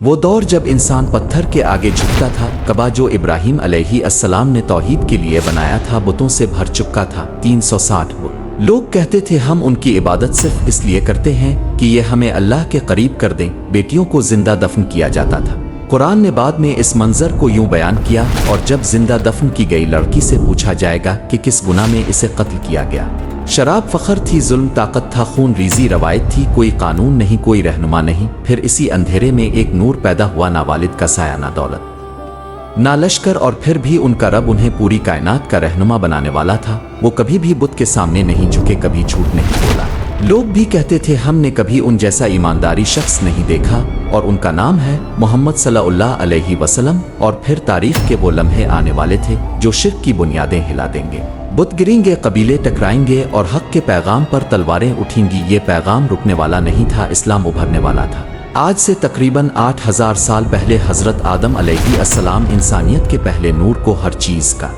وہ دور جب انسان پتھر کے آگے جھکتا تھا، کعبہ جو ابراہیم علیہ السلام نے توحید کے لیے بنایا تھا بتوں سے بھر چکا تھا۔ 360 بت۔ لوگ کہتے تھے ہم ان کی عبادت صرف اس لیے کرتے ہیں کہ یہ ہمیں اللہ کے قریب کر دیں۔ بیٹیوں کو زندہ دفن کیا جاتا تھا۔ قرآن نے بعد میں اس منظر کو یوں بیان کیا، اور جب زندہ دفن کی گئی لڑکی سے پوچھا جائے گا کہ کس گناہ میں اسے قتل کیا گیا۔ شراب فخر تھی، ظلم طاقت تھا، خون ریزی روایت تھی، کوئی قانون نہیں، کوئی رہنما نہیں۔ پھر اسی اندھیرے میں ایک نور پیدا ہوا، نہ والد کا سایہ، نہ دولت، نہ لشکر، اور پھر بھی ان کا رب انہیں پوری کائنات کا رہنما بنانے والا تھا۔ وہ کبھی بھی بت کے سامنے نہیں جھکے، کبھی جھوٹ نہیں بولا۔ لوگ بھی کہتے تھے ہم نے کبھی ان جیسا ایمانداری شخص نہیں دیکھا، اور ان کا نام ہے محمد صلی اللہ علیہ وسلم۔ اور پھر تاریخ کے وہ لمحے آنے والے تھے جو شرک کی بنیادیں ہلا دیں گے، بت گریں گے، قبیلے ٹکرائیں گے، اور حق کے پیغام پر تلواریں اٹھیں گی۔ یہ پیغام رکنے والا نہیں تھا، اسلام ابھرنے والا تھا۔ آج سے تقریباً 8000 سال پہلے حضرت آدم علیہ السلام انسانیت کے پہلے نور کو ہر چیز کا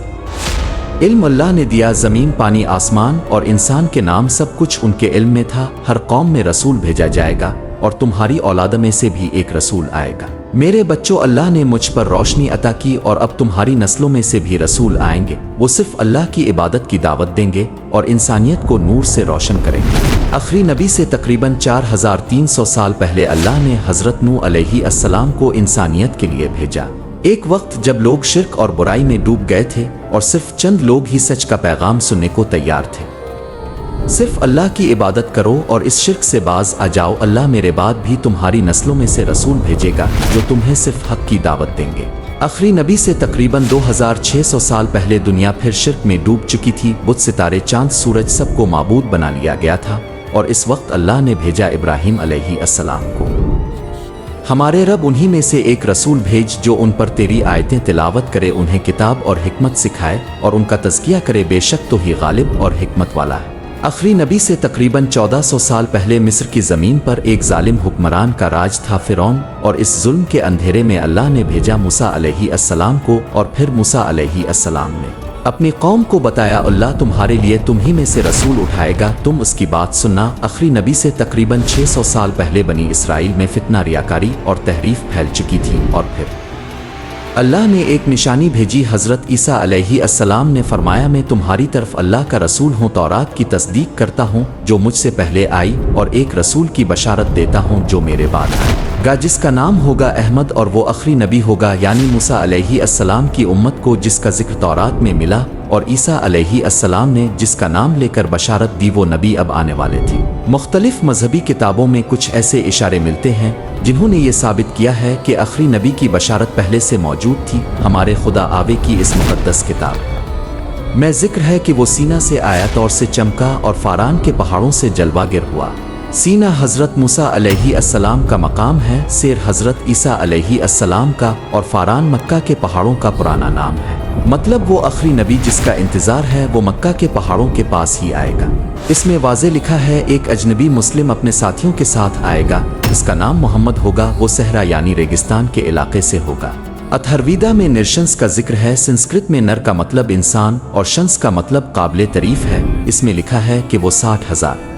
علم اللہ نے دیا۔ زمین، پانی، آسمان اور انسان کے نام سب کچھ ان کے علم میں تھا۔ ہر قوم میں رسول بھیجا جائے گا، اور تمہاری اولاد میں سے بھی ایک رسول آئے گا۔ میرے بچوں، اللہ نے مجھ پر روشنی عطا کی، اور اب تمہاری نسلوں میں سے بھی رسول آئیں گے۔ وہ صرف اللہ کی عبادت کی دعوت دیں گے اور انسانیت کو نور سے روشن کریں گے۔ آخری نبی سے تقریباً 4300 سال پہلے اللہ نے حضرت نوح علیہ السلام کو انسانیت کے لیے بھیجا۔ ایک وقت جب لوگ شرک اور برائی میں ڈوب گئے تھے، اور صرف چند لوگ ہی سچ کا پیغام سننے کو تیار تھے۔ صرف اللہ کی عبادت کرو اور اس شرک سے باز آ جاؤ۔ اللہ میرے بعد بھی تمہاری نسلوں میں سے رسول بھیجے گا جو تمہیں صرف حق کی دعوت دیں گے۔ آخری نبی سے تقریباً 2600 سال پہلے دنیا پھر شرک میں ڈوب چکی تھی۔ بت، ستارے، چاند، سورج سب کو معبود بنا لیا گیا تھا، اور اس وقت اللہ نے بھیجا ابراہیم علیہ السلام کو۔ ہمارے رب انہی میں سے ایک رسول بھیج جو ان پر تیری آیتیں تلاوت کرے، انہیں کتاب اور حکمت سکھائے، اور ان کا تزکیہ کرے۔ بے شک تو ہی غالب اور حکمت والا ہے۔ آخری نبی سے تقریباً 1400 سال پہلے مصر کی زمین پر ایک ظالم حکمران کا راج تھا، فرعون، اور اس ظلم کے اندھیرے میں اللہ نے بھیجا موسیٰ علیہ السلام کو، اور پھر موسیٰ علیہ السلام نے اپنی قوم کو بتایا اللہ تمہارے لیے تمہی میں سے رسول اٹھائے گا، تم اس کی بات سننا۔ آخری نبی سے تقریباً 600 سال پہلے بنی اسرائیل میں فتنہ، ریاکاری اور تحریف پھیل چکی تھی، اور پھر اللہ نے ایک نشانی بھیجی۔ حضرت عیسیٰ علیہ السلام نے فرمایا میں تمہاری طرف اللہ کا رسول ہوں، تورات کی تصدیق کرتا ہوں جو مجھ سے پہلے آئی، اور ایک رسول کی بشارت دیتا ہوں جو میرے بعد آئے گا، جس کا نام ہوگا احمد، اور وہ آخری نبی ہوگا، یعنی موسیٰ علیہ السلام کی امت کو جس کا ذکر تورات میں ملا، اور عیسیٰ علیہ السلام نے جس کا نام لے کر بشارت دی، وہ نبی اب آنے والے تھے۔ مختلف مذہبی کتابوں میں کچھ ایسے اشارے ملتے ہیں جنہوں نے یہ ثابت کیا ہے کہ آخری نبی کی بشارت پہلے سے موجود تھی۔ ہمارے خدا آوے کی اس مقدس کتاب میں ذکر ہے کہ وہ سینا سے آیا، طور سے چمکا، اور فاران کے پہاڑوں سے جلوہ گر ہوا۔ سینا حضرت موسیٰ علیہ السلام کا مقام ہے، سیر حضرت عیسیٰ علیہ السلام کا، اور فاران مکہ کے پہاڑوں کا پرانا نام ہے۔ مطلب وہ آخری نبی جس کا انتظار ہے وہ مکہ کے پہاڑوں کے پاس ہی آئے گا۔ اس میں واضح لکھا ہے ایک اجنبی مسلم اپنے ساتھیوں کے ساتھ آئے گا، اس کا نام محمد ہوگا، وہ صحرا یعنی ریگستان کے علاقے سے ہوگا۔ اتھرویدا میں نرشنس کا ذکر ہے۔ سنسکرت میں نر کا مطلب انسان اور شنس کا مطلب قابل تعریف ہے۔ اس میں لکھا ہے کہ وہ 60,000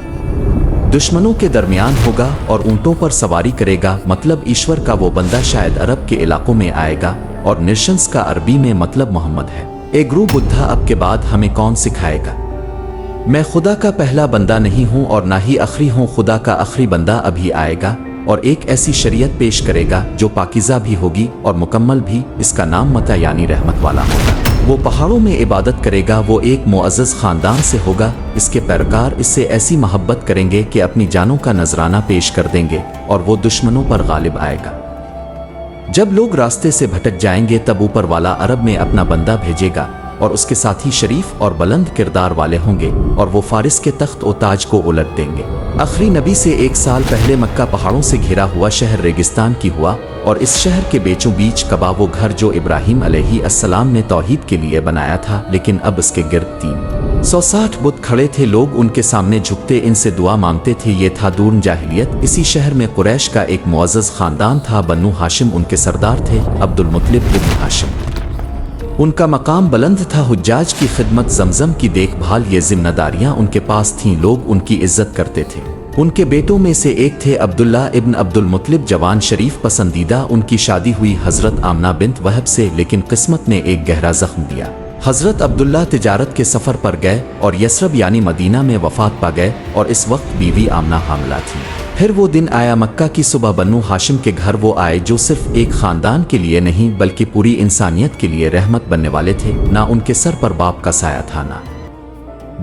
دشمنوں کے درمیان ہوگا اور اونٹوں پر سواری کرے گا، مطلب ایشور کا وہ بندہ شاید عرب کے علاقوں میں آئے گا، اور نرشنس کا عربی میں مطلب محمد ہے۔ اے گرو بدھا، اب کے بعد ہمیں کون سکھائے گا؟ میں خدا کا پہلا بندہ نہیں ہوں اور نہ ہی آخری ہوں، خدا کا آخری بندہ ابھی آئے گا اور ایک ایسی شریعت پیش کرے گا جو پاکیزہ بھی ہوگی اور مکمل بھی، اس کا نام متی یعنی رحمت والا ہوگا۔ وہ پہاڑوں میں عبادت کرے گا، وہ ایک معزز خاندان سے ہوگا، اس کے پیروکار اس سے ایسی محبت کریں گے کہ اپنی جانوں کا نذرانہ پیش کر دیں گے، اور وہ دشمنوں پر غالب آئے گا۔ جب لوگ راستے سے بھٹک جائیں گے تب اوپر والا عرب میں اپنا بندہ بھیجے گا، اور اس کے ساتھی شریف اور بلند کردار والے ہوں گے، اور وہ فارس کے تخت و تاج کو الٹ دیں گے۔ آخری نبی سے 1 سال پہلے مکہ پہاڑوں سے گھرا ہوا شہر ریگستان کی ہوا، اور اس شہر کے بیچوں بیچ کعبہ، وہ گھر جو ابراہیم علیہ السلام نے توحید کے لیے بنایا تھا، لیکن اب اس کے گرد 360 بت کھڑے تھے۔ لوگ ان کے سامنے جھکتے، ان سے دعا مانگتے تھے۔ یہ تھا دور جاہلیت۔ اسی شہر میں قریش کا ایک معزز خاندان تھا، بنو ہاشم ان کے سردار تھے، عبد المطلب ابن ہاشم۔ ان کا مقام بلند تھا، حجاج کی خدمت، زمزم کی دیکھ بھال، یہ ذمہ داریاں ان کے پاس تھیں، لوگ ان کی عزت کرتے تھے۔ ان کے بیٹوں میں سے ایک تھے عبداللہ ابن عبد المطلب جوان شریف پسندیدہ، ان کی شادی ہوئی حضرت آمنہ بنت وہب سے، لیکن قسمت نے ایک گہرا زخم دیا۔ حضرت عبداللہ تجارت کے سفر پر گئے اور یثرب یعنی مدینہ میں وفات پا گئے، اور اس وقت بیوی آمنہ حاملہ تھی۔ پھر وہ دن آیا مکہ کی صبح، بنو ہاشم کے گھر وہ آئے جو صرف ایک خاندان کے لیے نہیں بلکہ پوری انسانیت کے لیے رحمت بننے والے تھے۔ نہ ان کے سر پر باپ کا سایہ تھا، نہ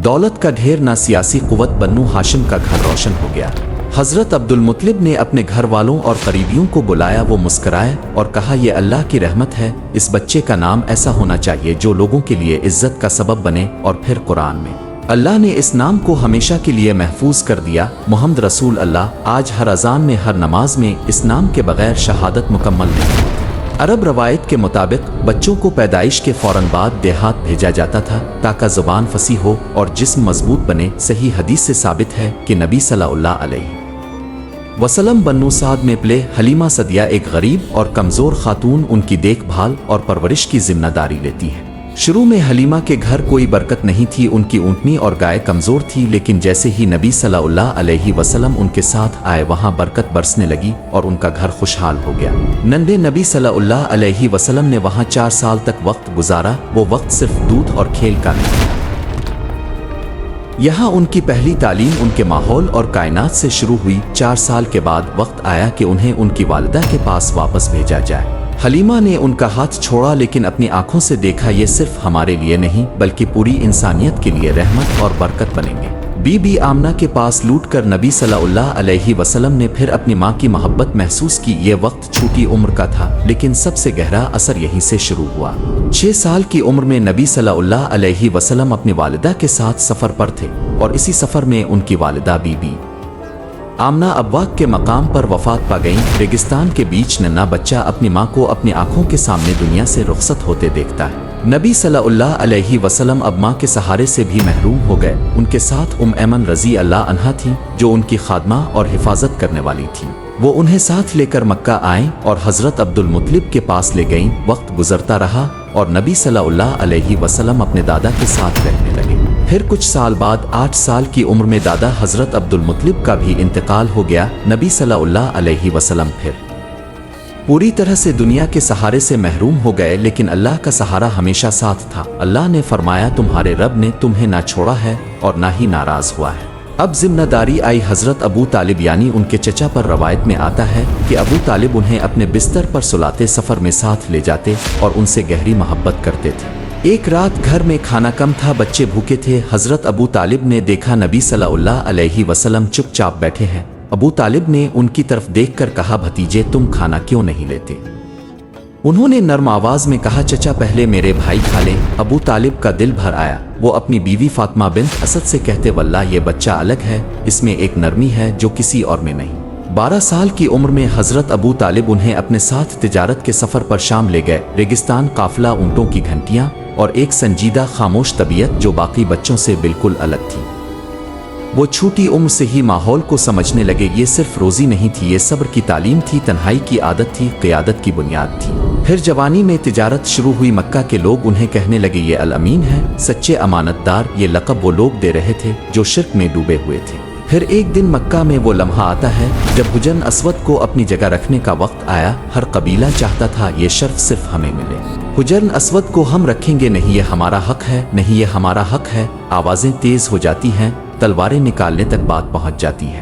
دولت کا ڈھیر، نہ سیاسی قوت۔ بنو ہاشم کا گھر روشن ہو گیا۔ حضرت عبد المطلب نے اپنے گھر والوں اور قریبیوں کو بلایا، وہ مسکرائے اور کہا یہ اللہ کی رحمت ہے، اس بچے کا نام ایسا ہونا چاہیے جو لوگوں کے لیے عزت کا سبب بنے۔ اور پھر قرآن میں اللہ نے اس نام کو ہمیشہ کے لیے محفوظ کر دیا، محمد رسول اللہ۔ آج ہر اذان میں، ہر نماز میں اس نام کے بغیر شہادت مکمل نہیں۔ عرب روایت کے مطابق بچوں کو پیدائش کے فوراً بعد دیہات بھیجا جاتا تھا تاکہ زبان فصیح ہو اور جسم مضبوط بنے۔ صحیح حدیث سے ثابت ہے کہ نبی صلی اللہ علیہ وسلم بنو سعد میں پلے۔ حلیمہ سعدیہ ایک غریب اور کمزور خاتون ان کی دیکھ بھال اور پرورش کی ذمہ داری لیتی ہے۔ شروع میں حلیمہ کے گھر کوئی برکت نہیں تھی، ان کی اونٹنی اور گائے کمزور تھی، لیکن جیسے ہی نبی صلی اللہ علیہ وسلم ان کے ساتھ آئے وہاں برکت برسنے لگی اور ان کا گھر خوشحال ہو گیا۔ ننھے نبی صلی اللہ علیہ وسلم نے وہاں 4 سال تک وقت گزارا۔ وہ وقت صرف دودھ اور کھیل کا نہیں تھا۔ یہاں ان کی پہلی تعلیم ان کے ماحول اور کائنات سے شروع ہوئی۔ 4 سال کے بعد وقت آیا کہ انہیں ان کی والدہ کے پاس واپس بھیجا جائے۔ حلیمہ نے ان کا ہاتھ چھوڑا، لیکن اپنی آنکھوں سے دیکھا یہ صرف ہمارے لیے نہیں بلکہ پوری انسانیت کے لیے رحمت اور برکت بنیں گے۔ بی بی آمنہ کے پاس لوٹ کر نبی صلی اللہ علیہ وسلم نے پھر اپنی ماں کی محبت محسوس کی۔ یہ وقت چھوٹی عمر کا تھا، لیکن سب سے گہرا اثر یہیں سے شروع ہوا۔ 6 سال کی عمر میں نبی صلی اللہ علیہ وسلم اپنی والدہ کے ساتھ سفر پر تھے، اور اسی سفر میں ان کی والدہ بی بی آمنہ ابواق کے مقام پر وفات پا گئیں۔ ریگستان کے بیچ ننھا بچہ اپنی ماں کو اپنی آنکھوں کے سامنے دنیا سے رخصت ہوتے دیکھتا ہے۔ نبی صلی اللہ علیہ وسلم اب ماں کے سہارے سے بھی محروم ہو گئے۔ ان کے ساتھ ایمن رضی اللہ عنہا تھیں جو ان کی خادمہ اور حفاظت کرنے والی تھیں۔ وہ انہیں ساتھ لے کر مکہ آئیں اور حضرت عبد المطلب کے پاس لے گئیں۔ وقت گزرتا رہا اور نبی صلی اللہ علیہ وسلم اپنے دادا کے ساتھ رہنے لگے۔ پھر کچھ سال بعد 8 سال کی عمر میں دادا حضرت عبد المطلب کا بھی انتقال ہو گیا۔ نبی صلی اللہ علیہ وسلم پھر پوری طرح سے دنیا کے سہارے سے محروم ہو گئے، لیکن اللہ کا سہارا ہمیشہ ساتھ تھا۔ اللہ نے فرمایا تمہارے رب نے تمہیں نہ چھوڑا ہے اور نہ ہی ناراض ہوا ہے۔ اب ذمہ داری آئی حضرت ابو طالب یعنی ان کے چچا پر۔ روایت میں آتا ہے کہ ابو طالب انہیں اپنے بستر پر سلاتے، سفر میں ساتھ لے جاتے اور ان سے گہری محبت کرتے تھے۔ ایک رات گھر میں کھانا کم تھا، بچے بھوکے تھے۔ حضرت ابو طالب نے دیکھا نبی صلی اللہ علیہ وسلم چپ چاپ بیٹھے ہیں۔ ابو طالب نے ان کی طرف دیکھ کر کہا بھتیجے تم کھانا کیوں نہیں لیتے؟ انہوں نے نرم آواز میں کہا چچا پہلے میرے بھائی کھا لیں۔ ابو طالب کا دل بھر آیا۔ وہ اپنی بیوی فاطمہ بنت اسد سے کہتے واللہ یہ بچہ الگ ہے، اس میں ایک نرمی ہے جو کسی اور میں نہیں۔ 12 سال کی عمر میں حضرت ابو طالب انہیں اپنے ساتھ تجارت کے سفر پر شام لے گئے۔ ریگستان، قافلہ، اونٹوں کی گھنٹیاں اور ایک سنجیدہ خاموش طبیعت جو باقی بچوں سے بالکل الگ تھی۔ وہ چھوٹی عمر سے ہی ماحول کو سمجھنے لگے۔ یہ صرف روزی نہیں تھی، یہ صبر کی تعلیم تھی، تنہائی کی عادت تھی، قیادت کی بنیاد تھی۔ پھر جوانی میں تجارت شروع ہوئی۔ مکہ کے لوگ انہیں کہنے لگے یہ الامین ہے، سچے امانت دار۔ یہ لقب وہ لوگ دے رہے تھے جو شرک میں ڈوبے ہوئے تھے۔ پھر ایک دن مکہ میں وہ لمحہ آتا ہے جب حجر اسود کو اپنی جگہ رکھنے کا وقت آیا۔ ہر قبیلہ چاہتا تھا یہ شرف صرف ہمیں ملے۔ حجر اسود کو ہم رکھیں گے، نہیں یہ ہمارا حق ہے، نہیں یہ ہمارا حق ہے۔ آوازیں تیز ہو جاتی ہیں، تلواریں نکالنے تک بات پہنچ جاتی ہے۔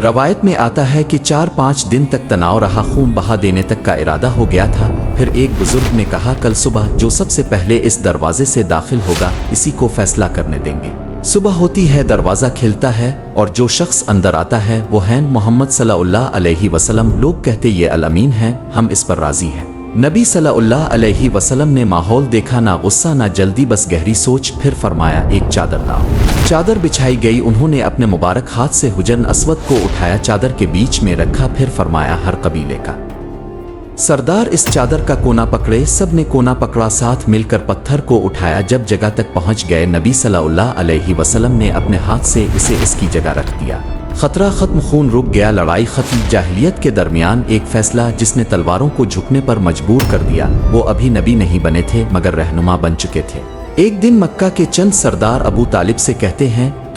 روایت میں آتا ہے کہ 4-5 دن تک تناؤ رہا، خون بہا دینے تک کا ارادہ ہو گیا تھا۔ پھر ایک بزرگ نے کہا کل صبح جو سب سے پہلے اس دروازے سے داخل ہوگا اسی کو فیصلہ کرنے دیں گے۔ صبح ہوتی ہے، دروازہ کھلتا ہے اور جو شخص اندر آتا ہے وہ ہے محمد صلی اللہ علیہ وسلم۔ لوگ کہتے یہ الامین ہے، ہم اس پر راضی ہیں۔ نبی صلی اللہ علیہ وسلم نے ماحول دیکھا، نہ غصہ نہ جلدی، بس گہری سوچ۔ پھر فرمایا ایک چادر لاؤ۔ چادر بچھائی گئی، انہوں نے اپنے مبارک ہاتھ سے حجر اسود کو اٹھایا، چادر کے بیچ میں رکھا۔ پھر فرمایا ہر قبیلے کا سردار اس چادر کا کونا پکڑے۔ سب نے کونا پکڑا، ساتھ مل کر پتھر کو اٹھایا۔ جب جگہ تک پہنچ گئے نبی صلی اللہ علیہ وسلم نے اپنے ہاتھ سے اسے اس کی جگہ رکھ دیا۔ خطرہ ختم، خون رک گیا، لڑائی ختم۔ جاہلیت کے درمیان ایک فیصلہ جس نے تلواروں کو جھکنے پر مجبور کر دیا۔ وہ ابھی نبی نہیں بنے تھے مگر رہنما بن چکے تھے۔ ایک دن مکہ کے چند سردار ابو طالب سے کہتے ہیں